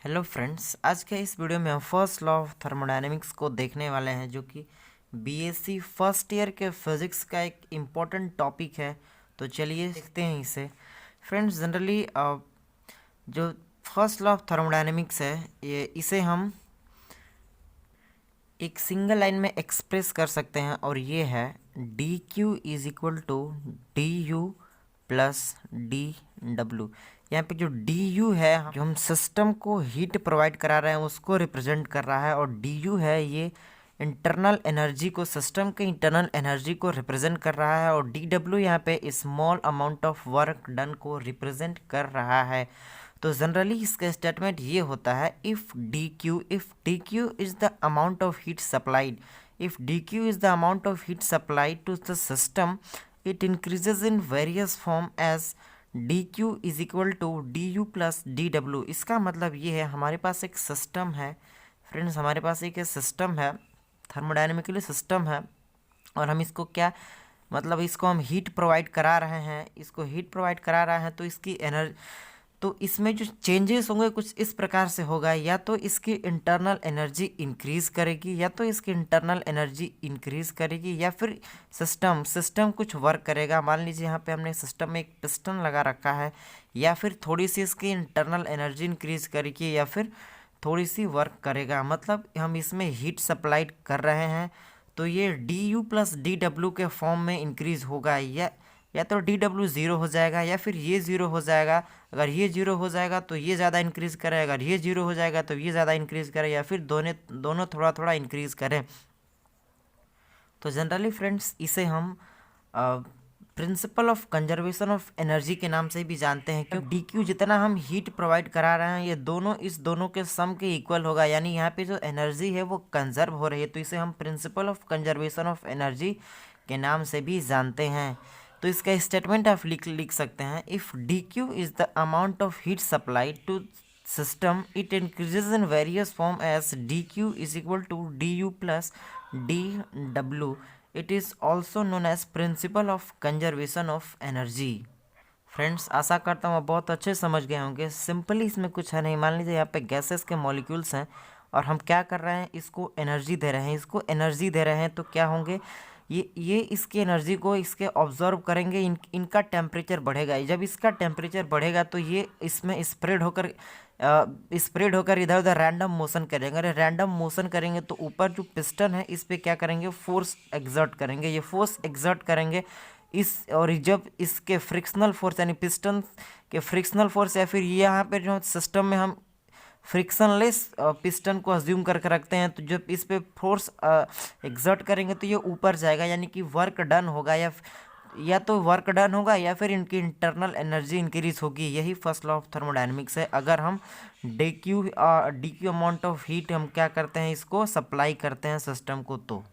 Hello friends, आज के इस वीडियो में हम फर्स्ट लॉ ऑफ थर्मोडायनेमिक्स को देखने वाले हैं, जो कि बीएससी फर्स्ट ईयर के फिज़िक्स का एक इम्पॉर्टेंट टॉपिक है। तो चलिए देखते हैं इसे। फ्रेंड्स, जनरली जो फर्स्ट लॉ ऑफ थर्मोडायनेमिक्स है, इसे हम एक सिंगल लाइन में एक्सप्रेस कर सकते हैं, और ये है d Q is equal to D you plus D डब्ल्यू। यहाँ पे जो डी यू है, जो हम सिस्टम को हीट प्रोवाइड करा रहे हैं उसको रिप्रेजेंट कर रहा है, और डी यू है ये इंटरनल एनर्जी को, सिस्टम के इंटरनल एनर्जी को रिप्रेजेंट कर रहा है, और डी डब्ल्यू यहाँ पे small amount of work done को रिप्रेजेंट कर रहा है। तो जनरली इसका स्टेटमेंट ये होता है, if D Q is the amount of heat supplied, if D Q is the amount of heat supplied to the system, it increases in various form as D Q is equal to D you plus D डब्ल्यू। इसका मतलब ये है, हमारे पास एक system है friends, हमारे पास एक सिस्टम है, थर्मोडायनेमिकली सिस्टम है, और हम इसको क्या मतलब इसको हम हीट प्रोवाइड करा रहे हैं, इसको हीट प्रोवाइड करा रहे हैं, तो इसकी एनर्जी, तो इसमें जो चेंजेस होंगे कुछ इस प्रकार से होगा, या तो इसकी इंटरनल एनर्जी इंक्रीज करेगी, या तो इसकी इंटरनल एनर्जी इंक्रीज करेगी, या फिर सिस्टम कुछ वर्क करेगा। मान लीजिए यहाँ पे हमने सिस्टम में एक पिस्टन लगा रखा है, या फिर थोड़ी सी इसकी इंटरनल एनर्जी इंक्रीज करेगी, या फिर थोड़ी सी वर्क करेगा। मतलब हम इसमें हीट सप्लाइड कर रहे हैं, तो ये D you plus D W के फॉर्म में इंक्रीज होगा, या तो डी डब्ल्यू ज़ीरो हो जाएगा, या फिर ये ज़ीरो हो जाएगा। अगर ये ज़ीरो हो जाएगा तो ये ज़्यादा इंक्रीज़ करे, अगर ये ज़ीरो हो जाएगा तो ये ज़्यादा इंक्रीज़ करे, या फिर दोनों थोड़ा थोड़ा इंक्रीज़ करें। तो जनरली फ्रेंड्स, इसे हम principal of conservation of energy के नाम से भी जानते हैं, क्योंकि डी क्यू जितना हम हीट प्रोवाइड करा रहे हैं, ये दोनों के सम के इक्वल होगा, यानी यहाँ पे जो एनर्जी है वो कंजर्व हो रही है, तो इसे हम principal of conservation of energy के नाम से भी जानते हैं। तो इसका स्टेटमेंट आप लिख सकते हैं, if D Q is the amount of heat supplied to system, it increases in various form as D Q is equal to D you plus D W. It is also known as principle of conservation of energy. Friends, आशा करता हूँ आप बहुत अच्छे समझ गए होंगे। Simply इसमें कुछ है नहीं। मान लीजिए यहाँ पे गैसेस के मॉलिक्यूल्स हैं, और हम क्या कर रहे हैं, इसको एनर्जी दे रहे हैं, तो क्या होंगे, ये इसकी एनर्जी को इसके ऑब्जर्व करेंगे, इनका टेम्परेचर बढ़ेगा। जब इसका टेम्परेचर बढ़ेगा तो ये इसमें स्प्रेड होकर इधर उधर रैंडम मोशन करेंगे। अगर रैंडम मोशन करेंगे तो ऊपर जो पिस्टन है इस पे क्या करेंगे, फोर्स एग्जर्ट करेंगे। ये फोर्स एग्जर्ट करेंगे और जब इसके फ्रिक्शनल फोर्स, यानी पिस्टन के फ्रिक्शनल फोर्स, या फिर यहाँ पे जो सिस्टम में हम फ्रिक्शनलेस पिस्टन को अज्यूम करके रखते हैं, तो जब इस पे फोर्स एग्जर्ट करेंगे तो ये ऊपर जाएगा, यानी कि वर्क डन होगा, या तो वर्क डन होगा, या फिर इनकी इंटरनल एनर्जी इंक्रीज होगी। यही फर्स्ट लॉ ऑफ थर्मोडायनेमिक्स है। अगर हम D Q amount of heat हम क्या करते हैं, इसको सप्लाई करते हैं सिस्टम को, तो